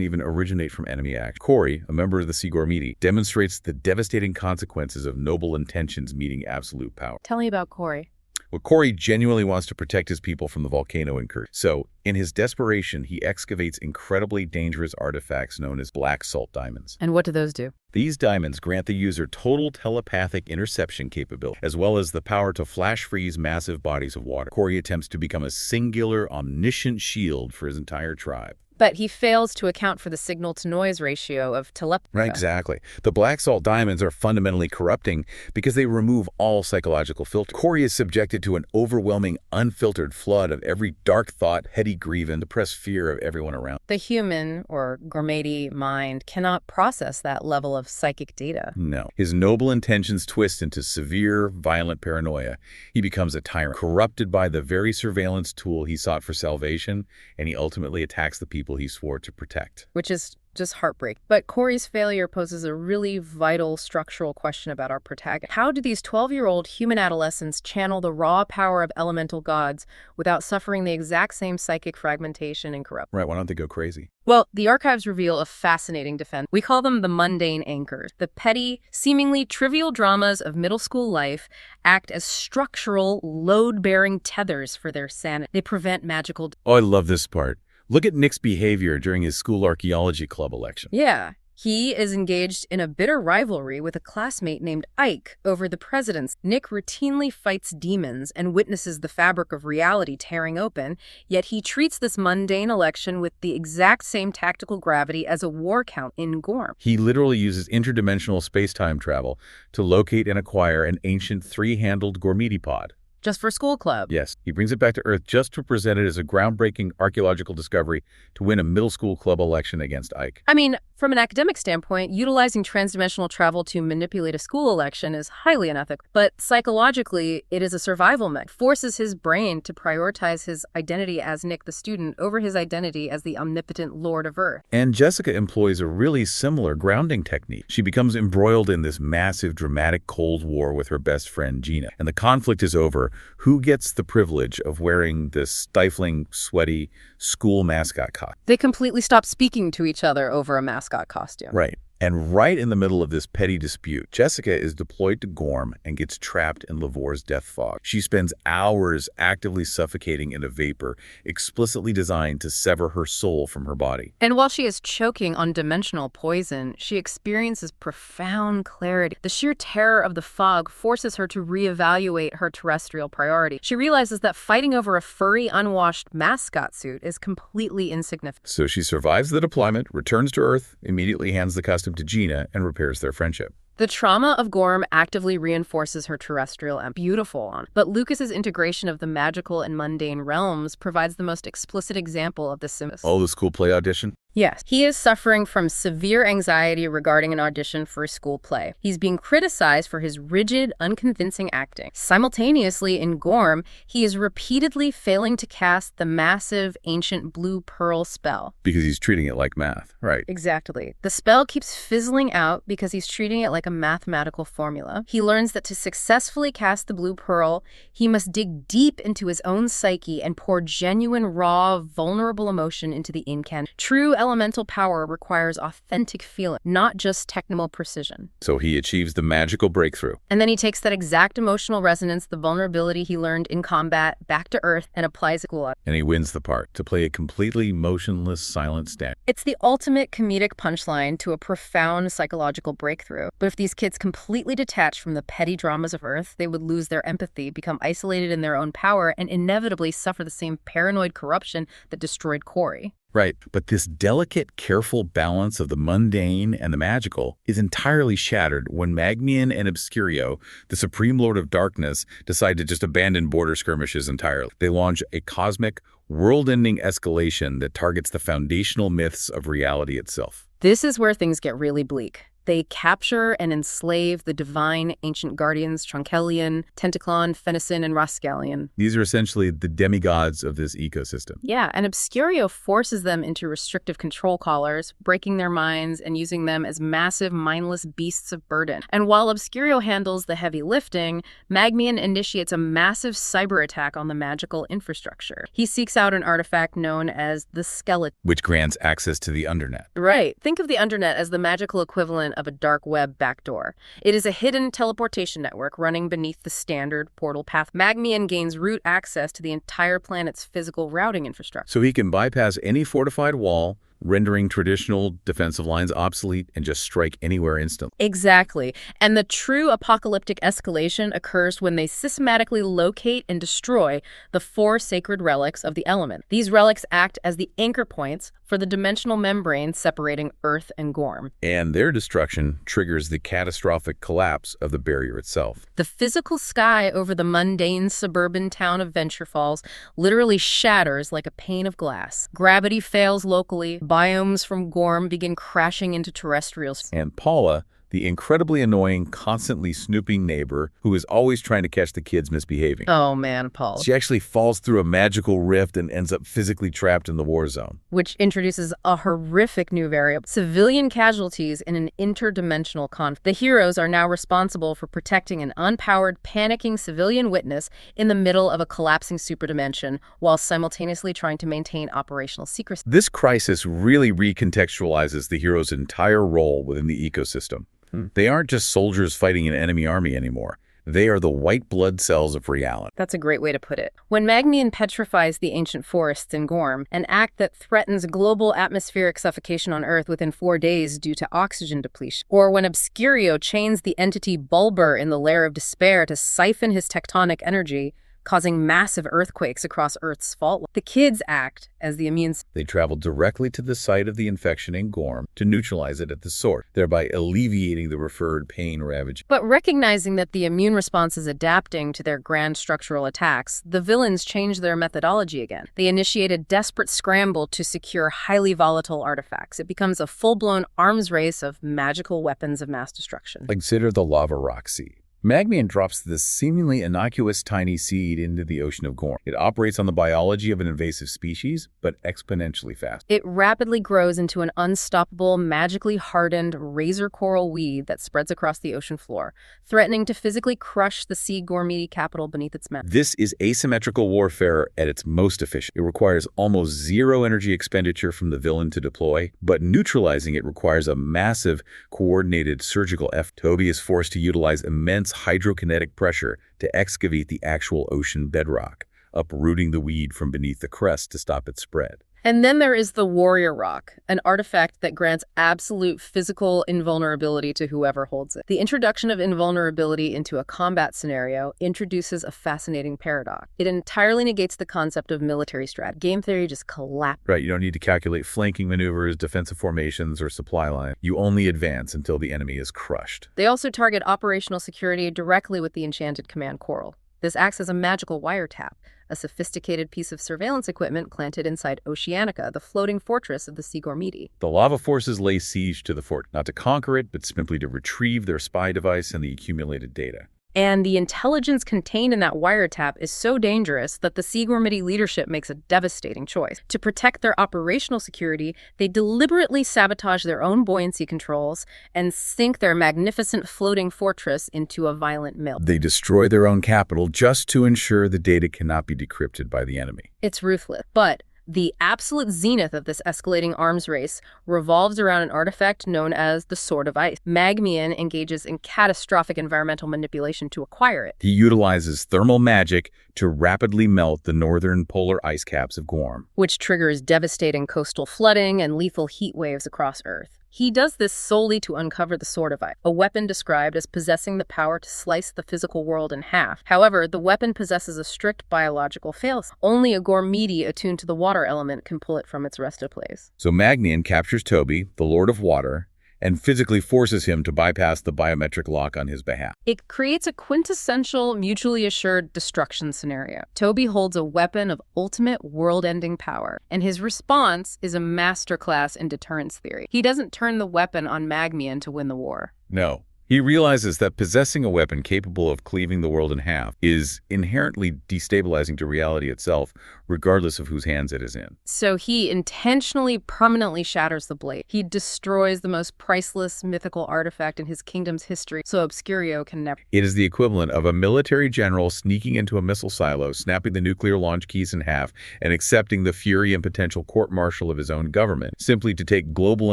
Speaker 2: even originate from enemy act. Corey, a member of the Gormiti, demonstrates the devastating consequences of noble intentions meeting absolute power.
Speaker 1: Tell me about Corey.
Speaker 2: Well, Corey genuinely wants to protect his people from the volcano incursion. So, in his desperation, he excavates incredibly dangerous artifacts known as black salt diamonds.
Speaker 1: And what do those do?
Speaker 2: These diamonds grant the user total telepathic interception capability, as well as the power to flash freeze massive bodies of water. Corey attempts to become a singular, omniscient shield for his entire tribe.
Speaker 1: But he fails to account for the signal-to-noise ratio of telepathy.
Speaker 2: Right, exactly. The black salt diamonds are fundamentally corrupting because they remove all psychological filters. Corey is subjected to an overwhelming, unfiltered flood of every dark thought, heady grievance, depressed fear of everyone around.
Speaker 1: The human, or Gormiti, mind cannot process that level of psychic data.
Speaker 2: No. His noble intentions twist into severe, violent paranoia. He becomes a tyrant, corrupted by the very surveillance tool he sought for salvation, and he ultimately attacks the people he swore to protect.
Speaker 1: Which is just heartbreaking. But Corey's failure poses a really vital structural question about our protagonist. How do these 12-year-old human adolescents channel the raw power of elemental gods without suffering the exact same psychic fragmentation and corruption?
Speaker 2: Right, why don't they go crazy?
Speaker 1: Well, the archives reveal a fascinating defense. We call them the mundane anchors. The petty, seemingly trivial dramas of middle school life act as structural, load-bearing tethers for their sanity. They prevent magical...
Speaker 2: Oh, I love this part. Look at Nick's behavior during his school archaeology club election.
Speaker 1: Yeah. He is engaged in a bitter rivalry with a classmate named Ike over the presidency. Nick routinely fights demons and witnesses the fabric of reality tearing open, yet he treats this mundane election with the exact same tactical gravity as a war count in Gorm.
Speaker 2: He literally uses interdimensional space-time travel to locate and acquire an ancient three-handled Gormiti pod.
Speaker 1: Just for school club.
Speaker 2: Yes, he brings it back to Earth just to present it as a groundbreaking archaeological discovery to win a middle school club election against Ike.
Speaker 1: I mean, from an academic standpoint, utilizing transdimensional travel to manipulate a school election is highly unethical. But psychologically, it is a survival mech. It forces his brain to prioritize his identity as Nick the student over his identity as the omnipotent Lord of Earth.
Speaker 2: And Jessica employs a really similar grounding technique. She becomes embroiled in this massive, dramatic Cold War with her best friend, Gina. And the conflict is over. Who gets the privilege of wearing this stifling, sweaty school mascot costume?
Speaker 1: They completely stop speaking to each other over a mascot costume.
Speaker 2: Right. And right in the middle of this petty dispute, Jessica is deployed to Gorm and gets trapped in Lavor's death fog. She spends hours actively suffocating in a vapor explicitly designed to sever her soul from her body.
Speaker 1: And while she is choking on dimensional poison, she experiences profound clarity. The sheer terror of the fog forces her to reevaluate her terrestrial priority. She realizes that fighting over a furry, unwashed mascot suit is completely insignificant.
Speaker 2: So she survives the deployment, returns to Earth, immediately hands the custom to Gina, and repairs their friendship.
Speaker 1: The trauma of Gorm actively reinforces her terrestrial and beautiful, but Lucas's integration of the magical and mundane realms provides the most explicit example of this symmetry.
Speaker 2: Oh, the school play audition?
Speaker 1: Yes, he is suffering from severe anxiety regarding an audition for a school play. He's being criticized for his rigid, unconvincing acting. Simultaneously, in Gorm, he is repeatedly failing to cast the massive, ancient blue pearl spell.
Speaker 2: Because he's treating it like math, right?
Speaker 1: Exactly. The spell keeps fizzling out because he's treating it like a mathematical formula. He learns that to successfully cast the blue pearl, he must dig deep into his own psyche and pour genuine, raw, vulnerable emotion into the incantation. True elemental power requires authentic feeling, not just technical precision.
Speaker 2: So he achieves the magical breakthrough.
Speaker 1: And then he takes that exact emotional resonance, the vulnerability he learned in combat, back to Earth and applies it.
Speaker 2: And he wins the part to play a completely motionless, silent statue.
Speaker 1: It's the ultimate comedic punchline to a profound psychological breakthrough. But if these kids completely detached from the petty dramas of Earth, they would lose their empathy, become isolated in their own power, and inevitably suffer the same paranoid corruption that destroyed Corey.
Speaker 2: Right, but this delicate, careful balance of the mundane and the magical is entirely shattered when Magmian and Obscurio, the Supreme Lord of Darkness, decide to just abandon border skirmishes entirely. They launch a cosmic, world-ending escalation that targets the foundational myths of reality itself.
Speaker 1: This is where things get really bleak. They capture and enslave the divine ancient guardians Tronkelion, Tentaclon, Fenison, and Rascallion.
Speaker 2: These are essentially the demigods of this ecosystem.
Speaker 1: Yeah, and Obscurio forces them into restrictive control collars, breaking their minds and using them as massive, mindless beasts of burden. And while Obscurio handles the heavy lifting, Magmian initiates a massive cyber attack on the magical infrastructure. He seeks out an artifact known as the Skeleton,
Speaker 2: which grants access to the Undernet.
Speaker 1: Right. Think of the Undernet as the magical equivalent of a dark web backdoor. It is a hidden teleportation network running beneath the standard portal path. Magmian gains root access to the entire planet's physical routing infrastructure.
Speaker 2: So he can bypass any fortified wall, rendering traditional defensive lines obsolete and just strike anywhere instantly.
Speaker 1: Exactly. And the true apocalyptic escalation occurs when they systematically locate and destroy the 4 sacred relics of the element. These relics act as the anchor points for the dimensional membrane separating Earth and Gorm.
Speaker 2: And their destruction triggers the catastrophic collapse of the barrier itself.
Speaker 1: The physical sky over the mundane suburban town of Venture Falls literally shatters like a pane of glass. Gravity fails locally. Biomes from Gorm begin crashing into terrestrials.
Speaker 2: And Paula, the incredibly annoying, constantly snooping neighbor who is always trying to catch the kids misbehaving.
Speaker 1: Oh man, Paul.
Speaker 2: She actually falls through a magical rift and ends up physically trapped in the war zone.
Speaker 1: Which introduces a horrific new variable. Civilian casualties in an interdimensional conflict. The heroes are now responsible for protecting an unpowered, panicking civilian witness in the middle of a collapsing superdimension while simultaneously trying to maintain operational secrecy.
Speaker 2: This crisis really recontextualizes the hero's entire role within the ecosystem. They aren't just soldiers fighting an enemy army anymore. They are the white blood cells of reality.
Speaker 1: That's a great way to put it. When Magmian petrifies the ancient forests in Gorm, an act that threatens global atmospheric suffocation on Earth within 4 days due to oxygen depletion, or when Obscurio chains the entity Bulber in the lair of despair to siphon his tectonic energy, causing massive earthquakes across Earth's fault. The kids act as the immune system.
Speaker 2: They travel directly to the site of the infection in Gorm to neutralize it at the source, thereby alleviating the referred pain ravaging.
Speaker 1: But recognizing that the immune response is adapting to their grand structural attacks, the villains change their methodology again. They initiate a desperate scramble to secure highly volatile artifacts. It becomes a full-blown arms race of magical weapons of mass destruction.
Speaker 2: Consider the lava rock sea. Magmian drops this seemingly innocuous tiny seed into the ocean of Gorm. It operates on the biology of an invasive species, but exponentially fast.
Speaker 1: It rapidly grows into an unstoppable, magically hardened razor coral weed that spreads across the ocean floor, threatening to physically crush the sea Gormiti capital beneath its mouth.
Speaker 2: This is asymmetrical warfare at its most efficient. It requires almost zero energy expenditure from the villain to deploy, but neutralizing it requires a massive, coordinated surgical effort. Toby is forced to utilize immense hydrokinetic pressure to excavate the actual ocean bedrock, uprooting the weed from beneath the crest to stop its spread.
Speaker 1: And then there is the Warrior Rock, an artifact that grants absolute physical invulnerability to whoever holds it. The introduction of invulnerability into a combat scenario introduces a fascinating paradox. It entirely negates the concept of military strat. Game theory just collapses.
Speaker 2: Right, you don't need to calculate flanking maneuvers, defensive formations, or supply line. You only advance until the enemy is crushed.
Speaker 1: They also target operational security directly with the enchanted command coral. This acts as a magical wiretap, a sophisticated piece of surveillance equipment planted inside Oceanica, the floating fortress of the sea Gormiti.
Speaker 2: The lava forces lay siege to the fort, not to conquer it, but simply to retrieve their spy device and the accumulated data.
Speaker 1: And the intelligence contained in that wiretap is so dangerous that the Sea Gormiti leadership makes a devastating choice. To protect their operational security, they deliberately sabotage their own buoyancy controls and sink their magnificent floating fortress into a violent melt.
Speaker 2: They destroy their own capital just to ensure the data cannot be decrypted by the enemy.
Speaker 1: It's ruthless, but the absolute zenith of this escalating arms race revolves around an artifact known as the Sword of Ice. Magmian engages in catastrophic environmental manipulation to acquire it.
Speaker 2: He utilizes thermal magic to rapidly melt the northern polar ice caps of Gorm,
Speaker 1: which triggers devastating coastal flooding and lethal heat waves across Earth. He does this solely to uncover the Sword of Ice, a weapon described as possessing the power to slice the physical world in half. However, the weapon possesses a strict biological failsafe. Only a Gormiti attuned to the water element can pull it from its rested place.
Speaker 2: So Magnian captures Toby, the Lord of Water, and physically forces him to bypass the biometric lock on his behalf.
Speaker 1: It creates a quintessential, mutually assured destruction scenario. Toby holds a weapon of ultimate world-ending power, and his response is a masterclass in deterrence theory. He doesn't turn the weapon on Magmian to win the war.
Speaker 2: No. He realizes that possessing a weapon capable of cleaving the world in half is inherently destabilizing to reality itself, regardless of whose hands it is in.
Speaker 1: So he intentionally, permanently shatters the blade. He destroys the most priceless mythical artifact in his kingdom's history, so Obscurio can never.
Speaker 2: It is the equivalent of a military general sneaking into a missile silo, snapping the nuclear launch keys in half, and accepting the fury and potential court-martial of his own government, simply to take global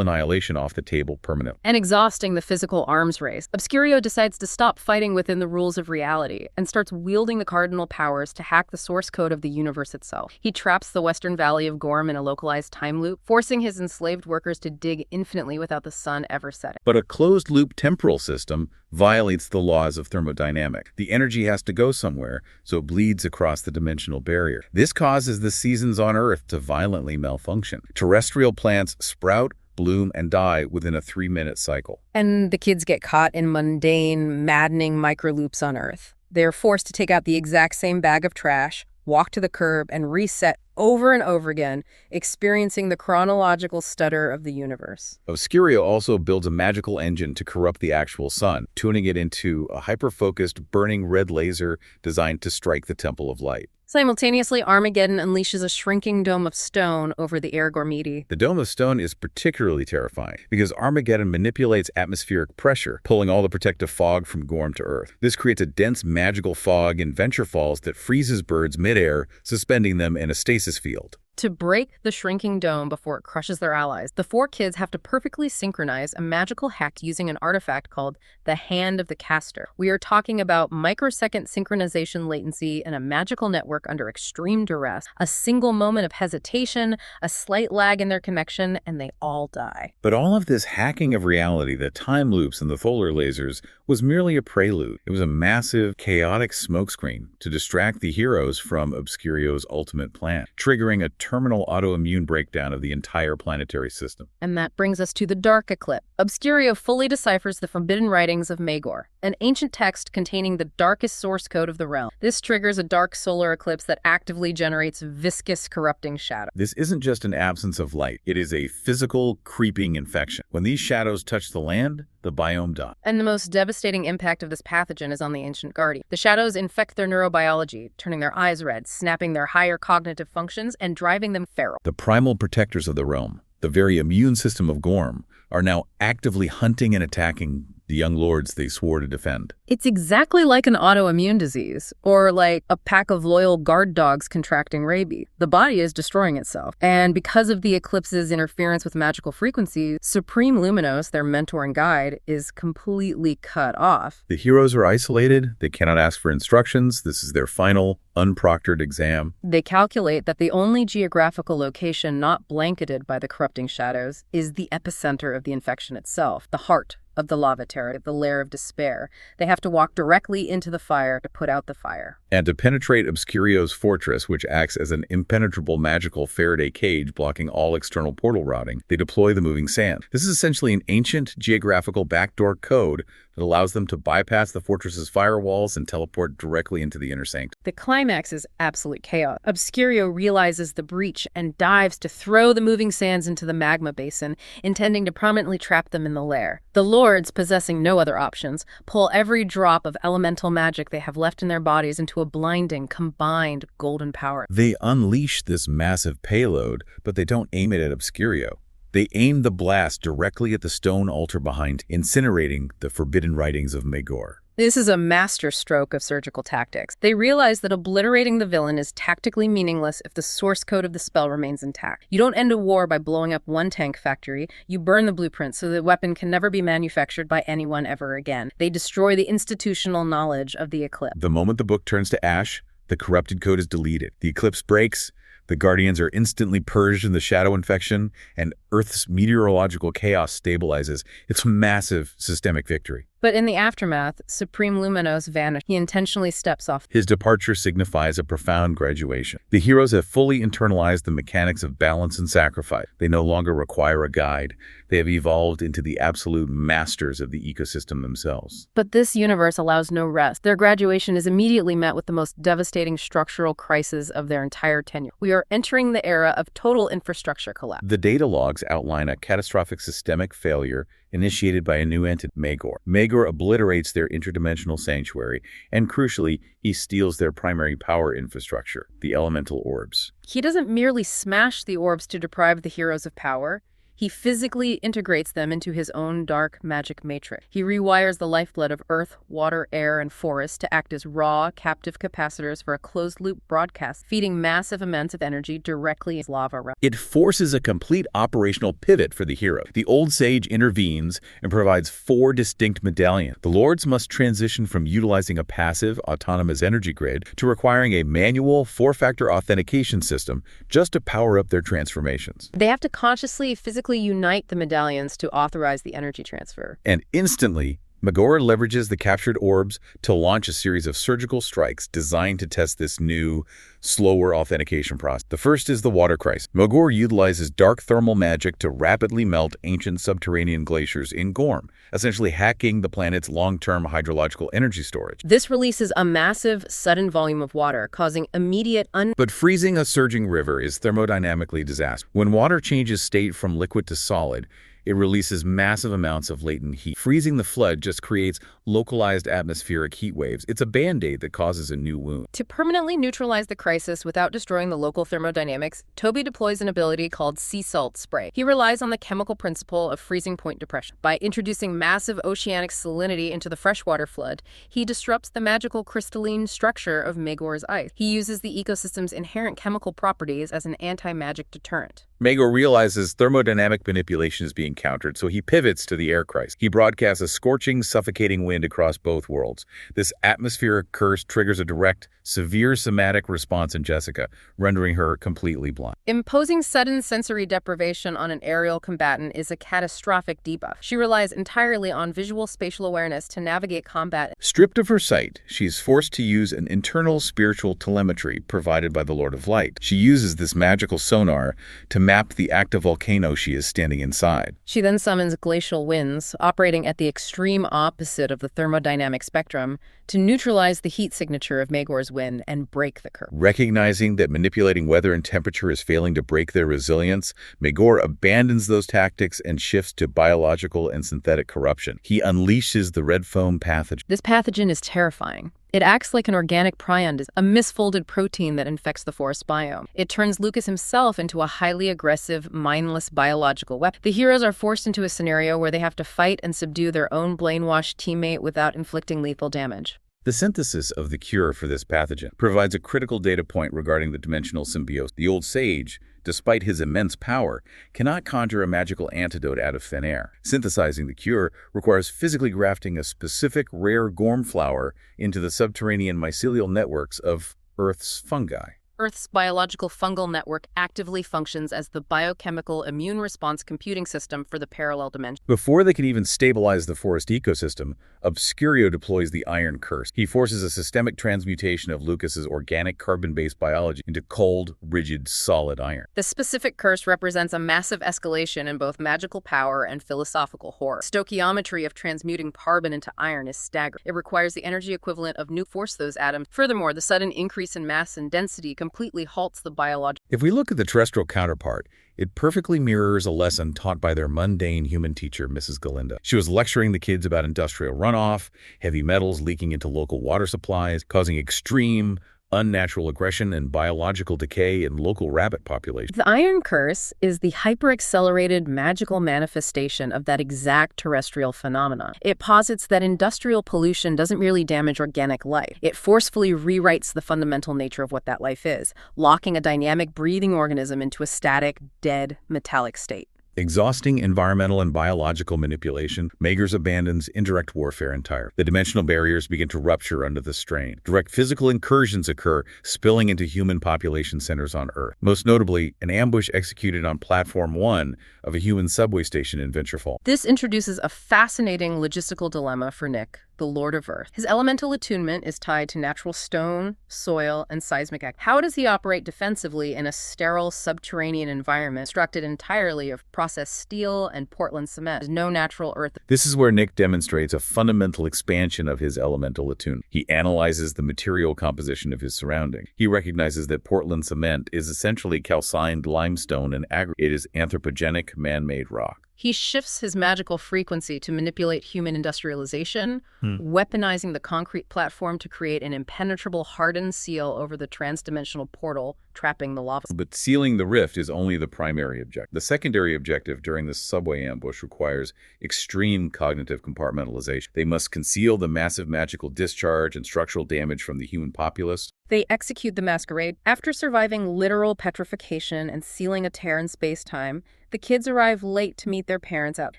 Speaker 2: annihilation off the table permanently.
Speaker 1: And exhausting the physical arms race. Obscurio decides to stop fighting within the rules of reality and starts wielding the cardinal powers to hack the source code of the universe itself. He traps the western valley of Gorm in a localized time loop, forcing his enslaved workers to dig infinitely without the sun ever setting.
Speaker 2: But a closed-loop temporal system violates the laws of thermodynamics. The energy has to go somewhere, so it bleeds across the dimensional barrier. This causes the seasons on Earth to violently malfunction. Terrestrial plants sprout, bloom, and die within a 3-minute cycle.
Speaker 1: And the kids get caught in mundane, maddening microloops on Earth. They're forced to take out the exact same bag of trash, walk to the curb, and reset over and over again, experiencing the chronological stutter of the universe.
Speaker 2: Obscurio also builds a magical engine to corrupt the actual sun, tuning it into a hyper-focused, burning red laser designed to strike the Temple of Light.
Speaker 1: Simultaneously, Armageddon unleashes a shrinking dome of stone over the air Gormiti.
Speaker 2: The Dome of Stone is particularly terrifying because Armageddon manipulates atmospheric pressure, pulling all the protective fog from Gorm to Earth. This creates a dense magical fog in Venture Falls that freezes birds midair, suspending them in a stasis field.
Speaker 1: To break the shrinking dome before it crushes their allies, the 4 kids have to perfectly synchronize a magical hack using an artifact called the Hand of the Caster. We are talking about microsecond synchronization latency and a magical network under extreme duress. A single moment of hesitation, a slight lag in their connection, and they all die.
Speaker 2: But all of this hacking of reality, the time loops and the solar lasers, was merely a prelude. It was a massive, chaotic smokescreen to distract the heroes from Obscurio's ultimate plan, triggering a terminal autoimmune breakdown of the entire planetary system.
Speaker 1: And that brings us to the Dark Eclipse. Obscurio fully deciphers the forbidden writings of Magor, an ancient text containing the darkest source code of the realm. This triggers a dark solar eclipse that actively generates viscous, corrupting shadows.
Speaker 2: This isn't just an absence of light. It is a physical, creeping infection. When these shadows touch the land the biome die.
Speaker 1: And the most devastating impact of this pathogen is on the ancient Guardian. The shadows infect their neurobiology, turning their eyes red, snapping their higher cognitive functions, and driving them feral.
Speaker 2: The primal protectors of the realm, the very immune system of Gorm, are now actively hunting and attacking the young lords they swore to defend.
Speaker 1: It's exactly like an autoimmune disease, or like a pack of loyal guard dogs contracting rabies. The body is destroying itself. And because of the eclipse's interference with magical frequencies, Supreme Luminos, their mentor and guide, is completely cut off.
Speaker 2: The heroes are isolated. They cannot ask for instructions. This is their final, unproctored exam.
Speaker 1: They calculate that the only geographical location not blanketed by the corrupting shadows is the epicenter of the infection itself, the heart of the lava terror, the lair of despair. They have to walk directly into the fire to put out the fire.
Speaker 2: And to penetrate Obscurio's fortress, which acts as an impenetrable magical Faraday cage blocking all external portal routing, they deploy the moving sand. This is essentially an ancient geographical backdoor code that allows them to bypass the fortress's firewalls and teleport directly into the inner sanctum.
Speaker 1: The climax is absolute chaos. Obscurio realizes the breach and dives to throw the moving sands into the magma basin, intending to permanently trap them in the lair. The lords, possessing no other options, pull every drop of elemental magic they have left in their bodies into a blinding, combined golden power.
Speaker 2: They unleash this massive payload, but they don't aim it at Obscurio. They aim the blast directly at the stone altar behind, incinerating the forbidden writings of Magor.
Speaker 1: This is a master stroke of surgical tactics. They realize that obliterating the villain is tactically meaningless if the source code of the spell remains intact. You don't end a war by blowing up one tank factory. You burn the blueprint so the weapon can never be manufactured by anyone ever again. They destroy the institutional knowledge of the eclipse.
Speaker 2: The moment the book turns to ash, the corrupted code is deleted. The eclipse breaks. The Guardians are instantly purged in the shadow infection, and Earth's meteorological chaos stabilizes. It's a massive systemic victory.
Speaker 1: But in the aftermath, Supreme Luminos vanish. He intentionally steps off.
Speaker 2: His departure signifies a profound graduation. The heroes have fully internalized the mechanics of balance and sacrifice. They no longer require a guide. They have evolved into the absolute masters of the ecosystem themselves.
Speaker 1: But this universe allows no rest. Their graduation is immediately met with the most devastating structural crisis of their entire tenure. We are entering the era of total infrastructure collapse.
Speaker 2: The data logs outline a catastrophic systemic failure initiated by a new entity, Magor. Magor obliterates their interdimensional sanctuary, and crucially, he steals their primary power infrastructure, the elemental orbs.
Speaker 1: He doesn't merely smash the orbs to deprive the heroes of power. He physically integrates them into his own dark magic matrix. He rewires the lifeblood of earth, water, air, and forest to act as raw, captive capacitors for a closed-loop broadcast, feeding massive amounts of energy directly into lava realm.
Speaker 2: It forces a complete operational pivot for the hero. The old sage intervenes and provides 4 distinct medallions. The lords must transition from utilizing a passive, autonomous energy grid to requiring a manual 4-factor authentication system just to power up their transformations.
Speaker 1: They have to consciously, physically unite the medallions to authorize the energy transfer.
Speaker 2: And instantly, Magor leverages the captured orbs to launch a series of surgical strikes designed to test this new, slower authentication process. The first is the water crisis. Magor utilizes dark thermal magic to rapidly melt ancient subterranean glaciers in Gorm, essentially hacking the planet's long-term hydrological energy storage.
Speaker 1: This releases a massive, sudden volume of water, causing immediate
Speaker 2: But freezing a surging river is thermodynamically disastrous. When water changes state from liquid to solid, it releases massive amounts of latent heat. Freezing the flood just creates localized atmospheric heat waves. It's a band-aid that causes a new wound.
Speaker 1: To permanently neutralize the crisis without destroying the local thermodynamics, Toby deploys an ability called sea salt spray. He relies on the chemical principle of freezing point depression. By introducing massive oceanic salinity into the freshwater flood, he disrupts the magical crystalline structure of Magor's ice. He uses the ecosystem's inherent chemical properties as an anti-magic deterrent.
Speaker 2: Magor realizes thermodynamic manipulation is being countered, so he pivots to the air crisis. He broadcasts a scorching, suffocating wind across both worlds. This atmospheric curse triggers a direct, severe somatic response in Jessica, rendering her completely blind.
Speaker 1: Imposing sudden sensory deprivation on an aerial combatant is a catastrophic debuff. She relies entirely on visual spatial awareness to navigate combat.
Speaker 2: Stripped of her sight, she is forced to use an internal spiritual telemetry provided by the Lord of Light. She uses this magical sonar to mapped the active volcano she is standing inside.
Speaker 1: She then summons glacial winds, operating at the extreme opposite of the thermodynamic spectrum, to neutralize the heat signature of Magor's wind and break the curve.
Speaker 2: Recognizing that manipulating weather and temperature is failing to break their resilience, Magor abandons those tactics and shifts to biological and synthetic corruption. He unleashes the red foam pathogen.
Speaker 1: This pathogen is terrifying. It acts like an organic prion, a misfolded protein that infects the forest biome. It turns Lucas himself into a highly aggressive, mindless biological weapon. The heroes are forced into a scenario where they have to fight and subdue their own brainwashed teammate without inflicting lethal damage.
Speaker 2: The synthesis of the cure for this pathogen provides a critical data point regarding the dimensional symbiosis. The old sage, despite his immense power, cannot conjure a magical antidote out of thin air. Synthesizing the cure requires physically grafting a specific rare Gorm flower into the subterranean mycelial networks of Earth's fungi.
Speaker 1: Earth's biological fungal network actively functions as the biochemical immune response computing system for the parallel dimension.
Speaker 2: Before they can even stabilize the forest ecosystem, Obscurio deploys the Iron Curse. He forces a systemic transmutation of Lucas's organic carbon-based biology into cold, rigid, solid iron.
Speaker 1: The specific curse represents a massive escalation in both magical power and philosophical horror. Stoichiometry of transmuting carbon into iron is staggering. It requires the energy equivalent of nuclear force those atoms. Furthermore, the sudden increase in mass and density completely halts the biological.
Speaker 2: If we look at the terrestrial counterpart, it perfectly mirrors a lesson taught by their mundane human teacher, Mrs. Galinda. She was lecturing the kids about industrial runoff, heavy metals leaking into local water supplies, causing extreme, unnatural aggression and biological decay in local rabbit populations.
Speaker 1: The Iron Curse is the hyper-accelerated magical manifestation of that exact terrestrial phenomenon. It posits that industrial pollution doesn't merely damage organic life. It forcefully rewrites the fundamental nature of what that life is, locking a dynamic breathing organism into a static, dead, metallic state.
Speaker 2: Exhausting environmental and biological manipulation, Magor abandons indirect warfare entirely. The dimensional barriers begin to rupture under the strain. Direct physical incursions occur, spilling into human population centers on Earth. Most notably, an ambush executed on Platform 1 of a human subway station in Venturefall.
Speaker 1: This introduces a fascinating logistical dilemma for Nick, the Lord of Earth. His elemental attunement is tied to natural stone, soil, and seismic activity. How does he operate defensively in a sterile subterranean environment constructed entirely of processed steel and Portland cement? There's no natural earth.
Speaker 2: This is where Nick demonstrates a fundamental expansion of his elemental attunement. He analyzes the material composition of his surrounding. He recognizes that Portland cement is essentially calcined limestone and aggregate. It is anthropogenic, man-made rock.
Speaker 1: He shifts his magical frequency to manipulate human industrialization, weaponizing the concrete platform to create an impenetrable hardened seal over the transdimensional portal, trapping the lava.
Speaker 2: But sealing the rift is only the primary objective. The secondary objective during this subway ambush requires extreme cognitive compartmentalization. They must conceal the massive magical discharge and structural damage from the human populace.
Speaker 1: They execute the masquerade. After surviving literal petrification and sealing a tear in space-time, the kids arrive late to meet their parents out.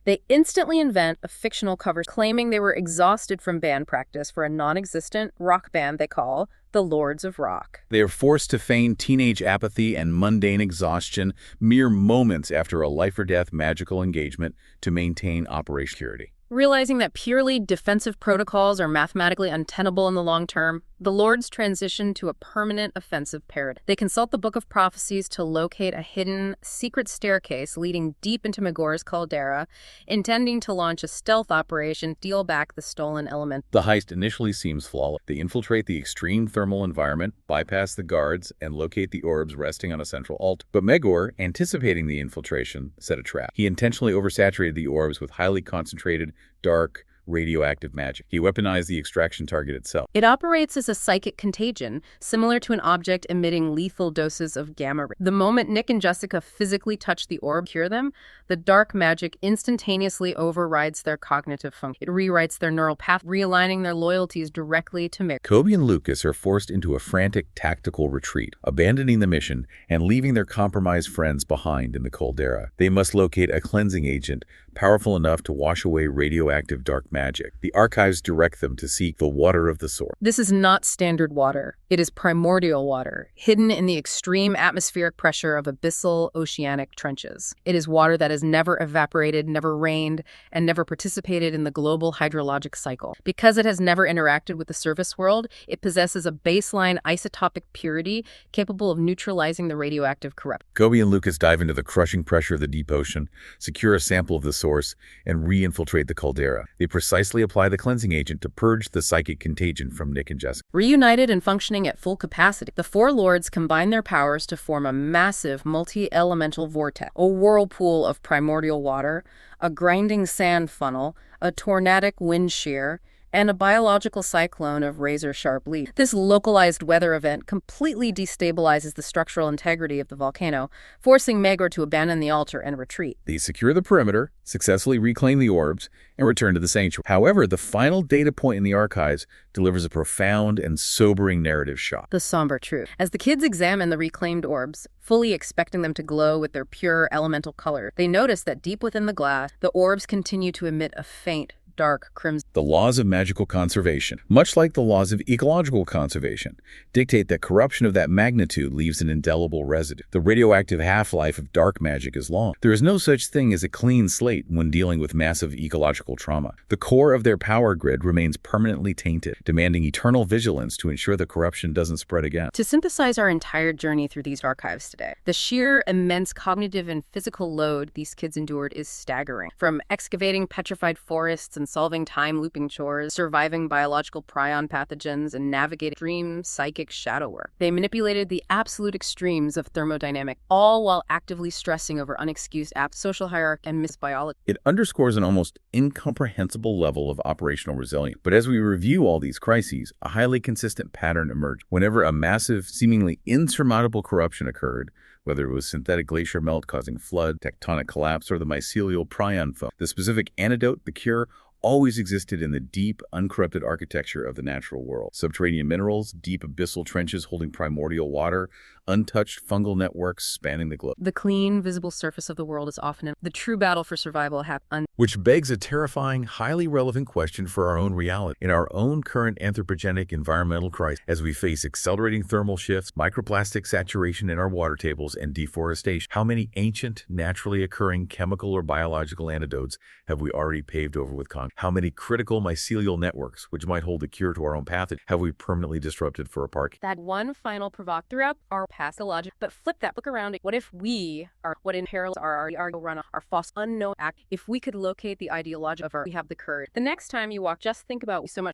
Speaker 1: They instantly invent a fictional cover claiming they were exhausted from band practice for a non-existent rock band they call the Lords of Rock.
Speaker 2: They are forced to feign teenage apathy and mundane exhaustion mere moments after a life-or-death magical engagement to maintain operation security.
Speaker 1: Realizing that purely defensive protocols are mathematically untenable in the long term, the Lords transition to a permanent offensive paradigm. They consult the Book of Prophecies to locate a hidden, secret staircase leading deep into Magor's caldera, intending to launch a stealth operation to steal back the stolen element.
Speaker 2: The heist initially seems flawless. They infiltrate the extreme thermal environment, bypass the guards, and locate the orbs resting on a central altar. But Magor, anticipating the infiltration, set a trap. He intentionally oversaturated the orbs with highly concentrated, dark, radioactive magic. He weaponized the extraction target itself.
Speaker 1: It operates as a psychic contagion, similar to an object emitting lethal doses of gamma rays. The moment Nick and Jessica physically touch the orb to cure them, the dark magic instantaneously overrides their cognitive function. It rewrites their neural path, realigning their loyalties directly to Mick.
Speaker 2: Kobe and Lucas are forced into a frantic tactical retreat, abandoning the mission and leaving their compromised friends behind in the caldera. They must locate a cleansing agent powerful enough to wash away radioactive dark magic. The archives direct them to seek the water of the source.
Speaker 1: This is not standard water. It is primordial water, hidden in the extreme atmospheric pressure of abyssal oceanic trenches. It is water that has never evaporated, never rained, and never participated in the global hydrologic cycle. Because it has never interacted with the surface world, it possesses a baseline isotopic purity capable of neutralizing the radioactive corruption.
Speaker 2: Gobi and Lucas dive into the crushing pressure of the deep ocean, secure a sample of the source, and re-infiltrate the caldera. They precisely apply the cleansing agent to purge the psychic contagion from Nick and Jessica.
Speaker 1: Reunited and functioning at full capacity, the four lords combine their powers to form a massive multi-elemental vortex, a whirlpool of primordial water, a grinding sand funnel, a tornadic wind shear, and a biological cyclone of razor-sharp leaf. This localized weather event completely destabilizes the structural integrity of the volcano, forcing Megor to abandon the altar and retreat.
Speaker 2: They secure the perimeter, successfully reclaim the orbs, and return to the sanctuary. However, the final data point in the archives delivers a profound and sobering narrative shock.
Speaker 1: The somber truth. As the kids examine the reclaimed orbs, fully expecting them to glow with their pure elemental color, they notice that deep within the glass, the orbs continue to emit a faint, dark crimson.
Speaker 2: The laws of magical conservation, much like the laws of ecological conservation, dictate that corruption of that magnitude leaves an indelible residue. The radioactive half-life of dark magic is long. There is no such thing as a clean slate when dealing with massive ecological trauma. The core of their power grid remains permanently tainted, demanding eternal vigilance to ensure the corruption doesn't spread again.
Speaker 1: To synthesize our entire journey through these archives today, the sheer, immense cognitive and physical load these kids endured is staggering. From excavating petrified forests and solving time-looping chores, surviving biological prion pathogens, and navigating extreme psychic shadow work. They manipulated the absolute extremes of thermodynamics, all while actively stressing over unexcused social hierarchy and misbiology.
Speaker 2: It underscores an almost incomprehensible level of operational resilience. But as we review all these crises, a highly consistent pattern emerged. Whenever a massive, seemingly insurmountable corruption occurred, whether it was synthetic glacier melt causing flood, tectonic collapse, or the mycelial prion foam, the specific antidote, the cure, always existed in the deep, uncorrupted architecture of the natural world. Subterranean minerals, deep abyssal trenches holding primordial water, untouched fungal networks spanning the globe.
Speaker 1: The clean, visible surface of the world is often the true battle for survival
Speaker 2: Which begs a terrifying, highly relevant question for our own reality. In our own current anthropogenic environmental crisis, as we face accelerating thermal shifts, microplastic saturation in our water tables, and deforestation, how many ancient, naturally occurring chemical or biological antidotes have we already paved over with concrete? How many critical mycelial networks, which might hold the cure to our own pathogen, have we permanently disrupted for a park?
Speaker 1: That one final provocative throughout our past ecological, but flip that book around. What if we are what in peril are our run our false unknown act? If we could locate the ideology of our, we have the courage. The next time you walk, just think about so much.